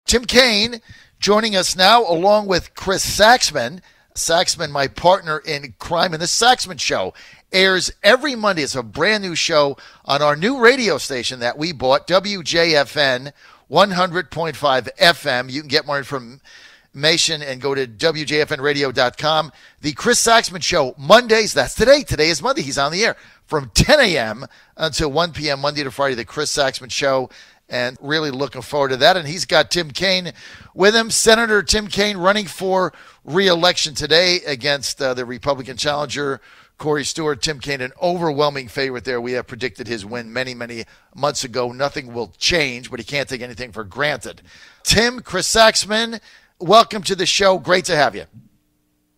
Tim Kaine joining us now, along with Chris Saxman. Saxman, my partner in crime, and the Saxman Show airs every Monday. It's a brand new show on our new radio station that we bought, WJFN 100.5 FM. You can get more information and go to WJFNradio.com. The Chris Saxman Show, Mondays, that's today. Today is Monday. He's on the air from 10 a.m. until 1 p.m. Monday to Friday, the Chris Saxman Show. And really looking forward to that. And he's got Tim Kaine with him. Senator Tim Kaine running for re-election today against the Republican challenger, Corey Stewart. Tim Kaine, an overwhelming favorite there. We have predicted his win many, many months ago. Nothing will change, but he can't take anything for granted. Tim, Chris Saxman, welcome to the show. Great to have you.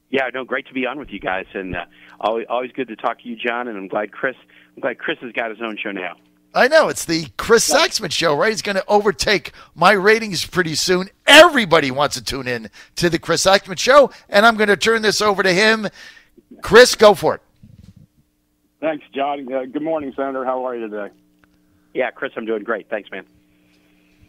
Yeah, no, great to be on with you guys. And always good to talk to you, John. And I'm glad Chris has got his own show now. I know. It's the Chris Saxman Show, right? He's going to overtake my ratings pretty soon. Everybody wants to tune in to the Chris Saxman Show, and I'm going to turn this over to him. Chris, go for it. Thanks, John. Good morning, Senator. How are you today? Yeah, Chris, I'm doing great. Thanks, man.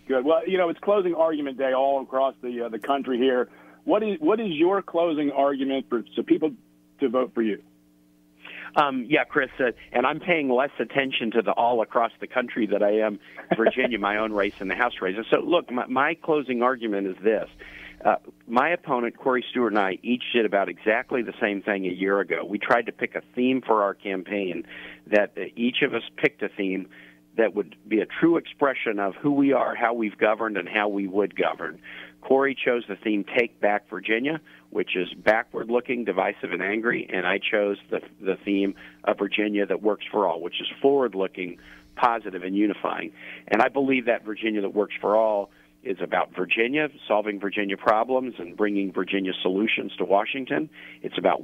Good. Well, it's closing argument day all across the country here. What is your closing argument for people to vote for you? Yeah, Chris, and I'm paying less attention to the all across the country that I am Virginia, my own race and the House race. So, look, my closing argument is this. My opponent, Corey Stewart, and I each did about exactly the same thing a year ago. We tried to pick a theme for our campaign, that each of us picked a theme that would be a true expression of who we are, how we've governed, and how we would govern. Corey chose the theme Take Back Virginia, which is backward-looking, divisive, and angry, and I chose the theme of Virginia that works for all, which is forward-looking, positive, and unifying. And I believe that Virginia that works for all is about Virginia, solving Virginia problems and bringing Virginia solutions to Washington. It's about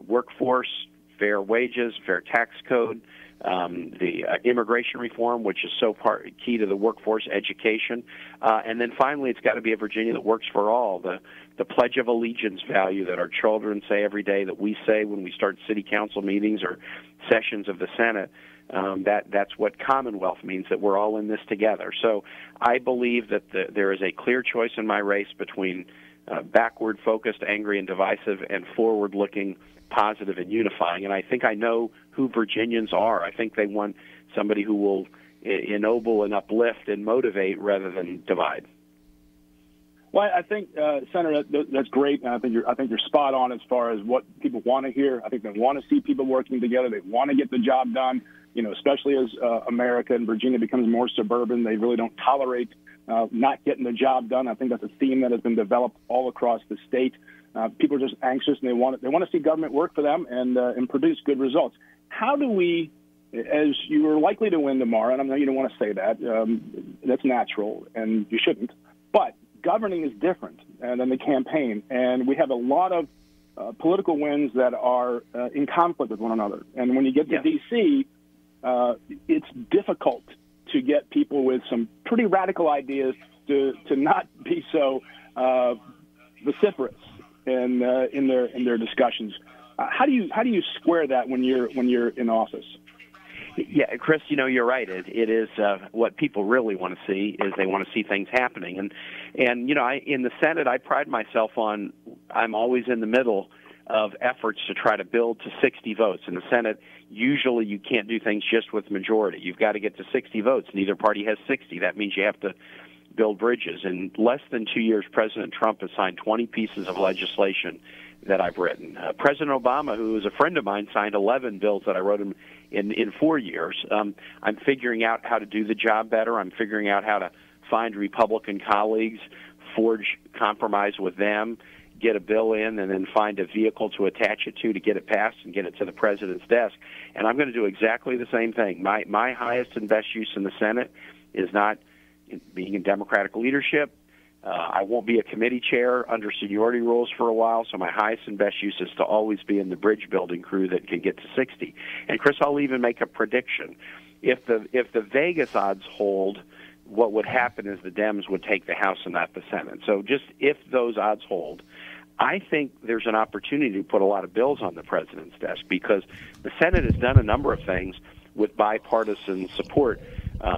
workforce, fair wages, fair tax code, the immigration reform, which is so key to the workforce, education, and then finally it's got to be a Virginia that works for all, the Pledge of Allegiance value that our children say every day, that we say when we start city council meetings or sessions of the Senate. That's what Commonwealth means, that we're all in this together. So I believe that there is a clear choice in my race between backward-focused, angry and divisive, and forward-looking, positive and unifying. And I think I know who Virginians are. I think they want somebody who will ennoble and uplift and motivate rather than divide. Well, I think, Senator, that's great. And I think you're spot on as far as what people want to hear. I think they want to see people working together. They want to get the job done. Especially as America and Virginia becomes more suburban, they really don't tolerate not getting the job done. I think that's a theme that has been developed all across the state. People are just anxious, and they want to see government work for them and produce good results. How do we, as you are likely to win tomorrow, and I know you don't want to say that, that's natural, and you shouldn't, but governing is different than the campaign, and we have a lot of political wins that are in conflict with one another. And when you get to D.C., it's difficult to get people with some pretty radical ideas to not be so vociferous in their discussions. How do you square that when you're in office? Yeah, Chris, you're right. It is what people really want to see is they want to see things happening. And in the Senate, I pride myself on I'm always in the middle of efforts to try to build to 60 votes. In the Senate, usually you can't do things just with majority. You've got to get to 60 votes. Neither party has 60. That means you have to build bridges. In less than 2 years, President Trump has signed 20 pieces of legislation that I've written. President Obama, who is a friend of mine, signed 11 bills that I wrote him in 4 years. I'm figuring out how to do the job better. I'm figuring out how to find Republican colleagues, forge compromise with them, get a bill in, and then find a vehicle to attach it to get it passed and get it to the president's desk. And I'm going to do exactly the same thing. My highest and best use in the Senate is not being in Democratic leadership. I won't be a committee chair under seniority rules for a while, so my highest and best use is to always be in the bridge-building crew that can get to 60. And, Chris, I'll even make a prediction. If the Vegas odds hold, what would happen is the Dems would take the House and not the Senate. So just if those odds hold, I think there's an opportunity to put a lot of bills on the president's desk because the Senate has done a number of things with bipartisan support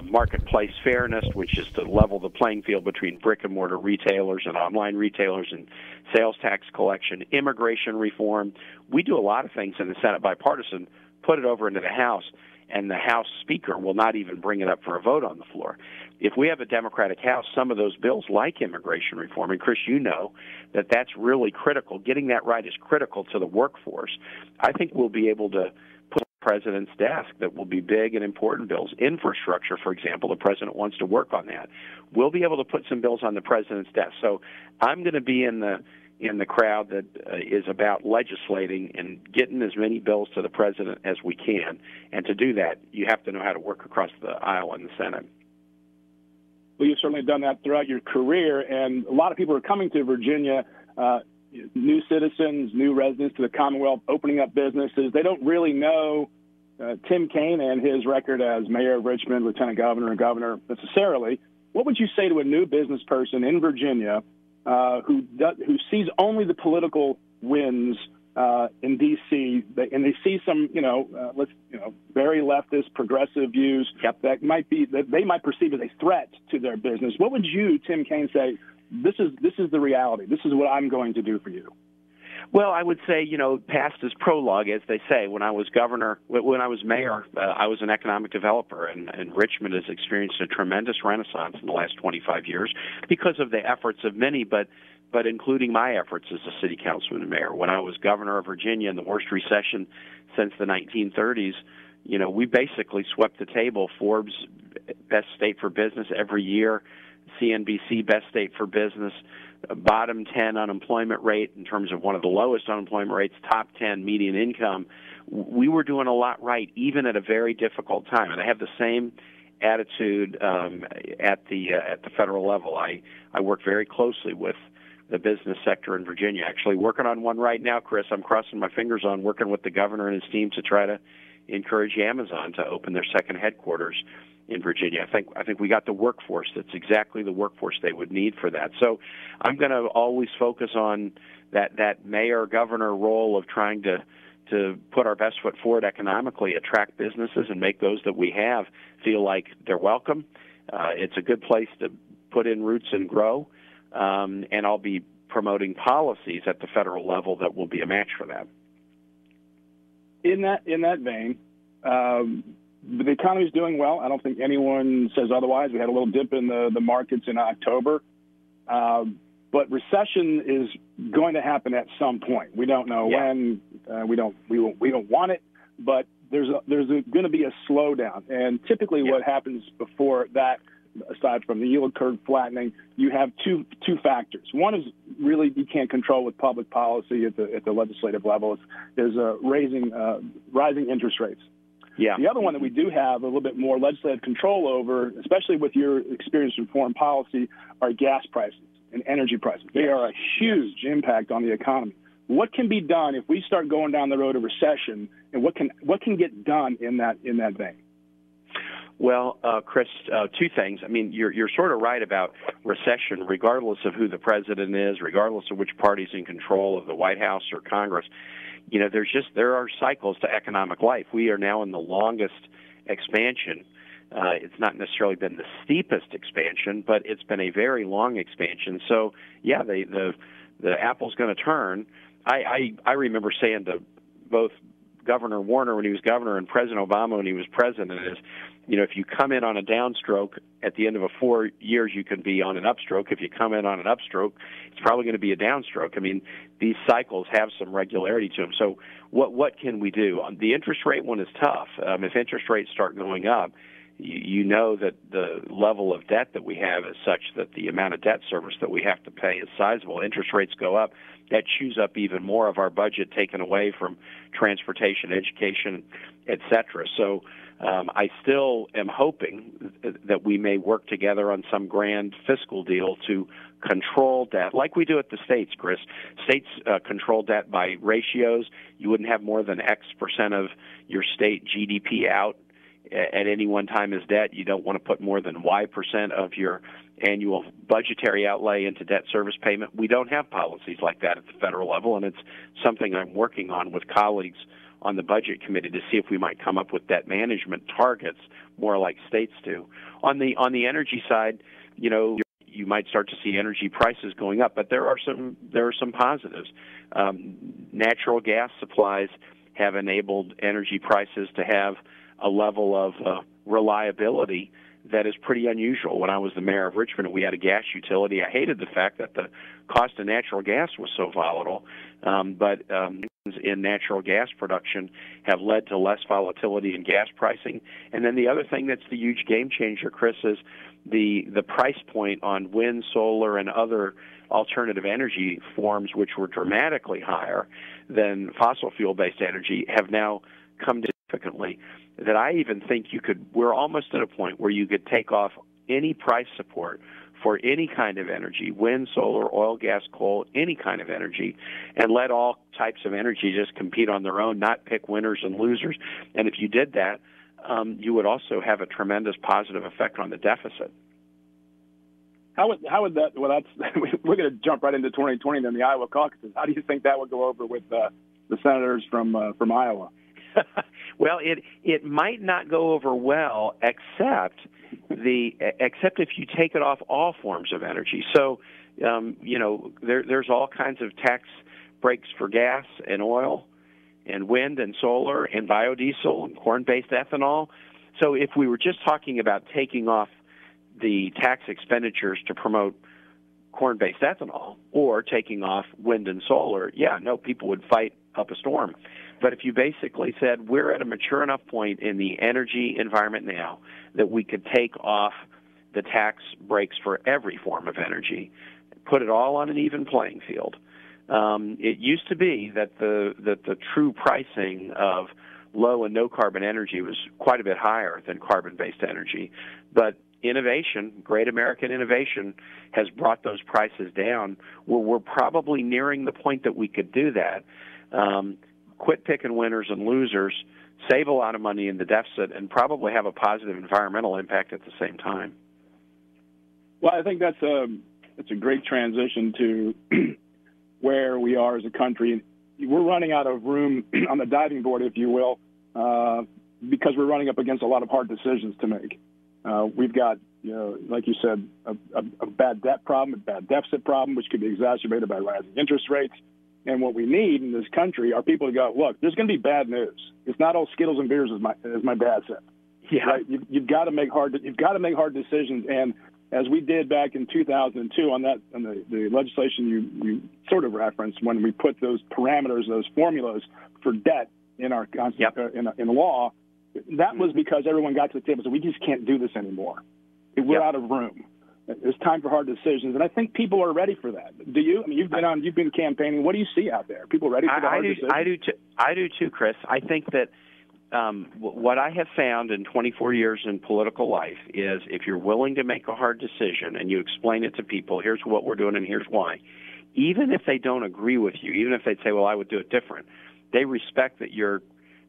marketplace fairness, which is to level the playing field between brick-and-mortar retailers and online retailers, and sales tax collection, immigration reform. We do a lot of things in the Senate bipartisan, put it over into the House, and the House Speaker will not even bring it up for a vote on the floor. If we have a Democratic House, some of those bills, like immigration reform, and Chris, you know that that's really critical. Getting that right is critical to the workforce. I think we'll be able to put on the president's desk that will be big and important bills. Infrastructure, for example, the president wants to work on that. We'll be able to put some bills on the president's desk. So I'm going to be in the crowd that is about legislating and getting as many bills to the president as we can. And to do that, you have to know how to work across the aisle in the Senate. Well, you've certainly done that throughout your career, and a lot of people are coming to Virginia, new citizens, new residents to the Commonwealth, opening up businesses. They don't really know Tim Kaine and his record as mayor of Richmond, lieutenant governor, and governor necessarily. What would you say to a new business person in Virginia who sees only the political wins in D.C. and they see some, very leftist, progressive views that they might perceive as a threat to their business? What would you, Tim Kaine, say? This is the reality. This is what I'm going to do for you. Well, I would say, past is prologue, as they say. When I was mayor, I was an economic developer, and Richmond has experienced a tremendous renaissance in the last 25 years because of the efforts of many, but including my efforts as a city councilman and mayor. When I was governor of Virginia in the worst recession since the 1930s, we basically swept the table. Forbes, best state for business every year, CNBC, best state for business, bottom 10 unemployment rate in terms of one of the lowest unemployment rates, top 10 median income. We were doing a lot right, even at a very difficult time. And I have the same attitude at the federal level. I work very closely with the business sector in Virginia. Actually working on one right now, Chris. I'm crossing my fingers on working with the governor and his team to try to encourage Amazon to open their second headquarters in Virginia. I think we got the workforce. That's exactly the workforce they would need for that. So I'm going to always focus on that mayor-governor role of trying to put our best foot forward economically, attract businesses, and make those that we have feel like they're welcome. It's a good place to put in roots and grow, and I'll be promoting policies at the federal level that will be a match for that. In that vein, the economy is doing well. I don't think anyone says otherwise. We had a little dip in the markets in October, but recession is going to happen at some point. We don't know when. We don't want it, but there's going to be a slowdown. And typically, what happens before that, aside from the yield curve flattening, you have two factors. One is really you can't control with public policy at the legislative level. Is rising interest rates. Yeah. The other one that we do have a little bit more legislative control over, especially with your experience in foreign policy, are gas prices and energy prices. They are a huge impact on the economy. What can be done if we start going down the road of recession, and what can get done in that vein? Well, Chris, two things. I mean, you're sort of right about recession, regardless of who the president is, regardless of which party's in control of the White House or Congress. There are cycles to economic life. We are now in the longest expansion. It's not necessarily been the steepest expansion, but it's been a very long expansion. So, the apple's going to turn. I remember saying to both Governor Warner when he was governor and President Obama when he was president is, if you come in on a downstroke at the end of 4 years, you can be on an upstroke. If you come in on an upstroke, it's probably going to be a downstroke. I mean, these cycles have some regularity to them. So what can we do? The interest rate one is tough. If interest rates start going up, you know that the level of debt that we have is such that the amount of debt service that we have to pay is sizable. Interest rates go up, that chews up even more of our budget taken away from transportation, education, et cetera. So I still am hoping that we may work together on some grand fiscal deal to control debt, like we do at the states, Chris. States control debt by ratios. You wouldn't have more than X percent of your state GDP out at any one time as debt. You don't want to put more than Y percent of your annual budgetary outlay into debt service payment. We don't have policies like that at the federal level, and it's something I'm working on with colleagues on the budget committee to see if we might come up with debt management targets more like states do. On the energy side, you might start to see energy prices going up, but there are some positives. Natural gas supplies have enabled energy prices to have a level of reliability that is pretty unusual. When I was the mayor of Richmond and we had a gas utility, I hated the fact that the cost of natural gas was so volatile, but in natural gas production have led to less volatility in gas pricing. And then the other thing that's the huge game changer, Chris, is the price point on wind, solar, and other alternative energy forms, which were dramatically higher than fossil fuel-based energy, have now come down significantly. That I even think we're almost at a point where you could take off any price support for any kind of energy, wind, solar, oil, gas, coal, any kind of energy, and let all types of energy just compete on their own, not pick winners and losers. And if you did that, you would also have a tremendous positive effect on the deficit. How would that? Well, we're going to jump right into 2020 and the Iowa caucuses. How do you think that would go over with the senators from Iowa? Well, it might not go over well, except if you take it off all forms of energy. So, there's all kinds of tax breaks for gas and oil, and wind and solar and biodiesel and corn-based ethanol. So, if we were just talking about taking off the tax expenditures to promote corn-based ethanol or taking off wind and solar, people would fight up a storm. But if you basically said we're at a mature enough point in the energy environment now that we could take off the tax breaks for every form of energy, put it all on an even playing field. It used to be that the true pricing of low and no carbon energy was quite a bit higher than carbon-based energy, but innovation, great American innovation, has brought those prices down. We're probably nearing the point that we could do that. Quit picking winners and losers, save a lot of money in the deficit, and probably have a positive environmental impact at the same time. Well, I think that's a great transition to where we are as a country. We're running out of room on the diving board, if you will, because we're running up against a lot of hard decisions to make. We've got, like you said, a bad debt problem, a bad deficit problem, which could be exacerbated by rising interest rates. And what we need in this country are people to go, look, there's going to be bad news. It's not all Skittles and beers, as my dad said. Yeah. Right? You've got to make hard decisions. And as we did back in 2002 on the legislation you sort of referenced, when we put those parameters, those formulas for debt in our in law, that was because everyone got to the table and said, we just can't do this anymore. We're out of room. It's time for hard decisions, and I think people are ready for that. Do you? I mean, you've been campaigning. What do you see out there? People ready for the hard decisions? I do too, Chris. I think that what I have found in 24 years in political life is if you're willing to make a hard decision and you explain it to people, here's what we're doing and here's why, even if they don't agree with you, even if they'd say, well, I would do it different, they respect that you're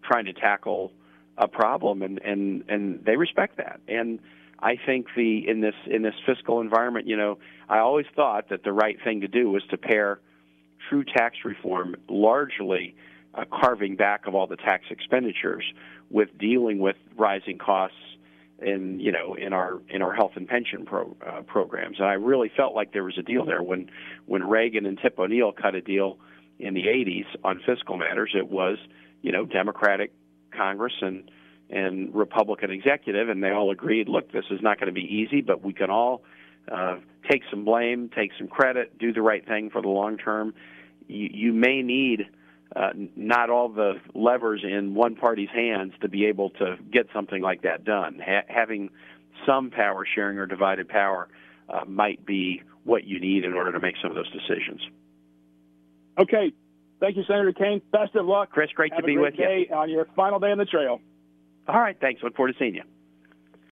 trying to tackle a problem, and they respect that. And I think in this fiscal environment, I always thought that the right thing to do was to pair true tax reform, largely carving back of all the tax expenditures, with dealing with rising costs in our health and pension programs. And I really felt like there was a deal there when Reagan and Tip O'Neill cut a deal in the 80s on fiscal matters. It was Democratic Congress and Republican executive, and they all agreed, look, this is not going to be easy, but we can all take some blame, take some credit, do the right thing for the long term. You may need not all the levers in one party's hands to be able to get something like that done. Having some power sharing or divided power might be what you need in order to make some of those decisions. Okay. Thank you, Senator Kaine. Best of luck. Chris, great to be with you. Have a great day on your final day on the trail. All right, thanks. Look forward to seeing you.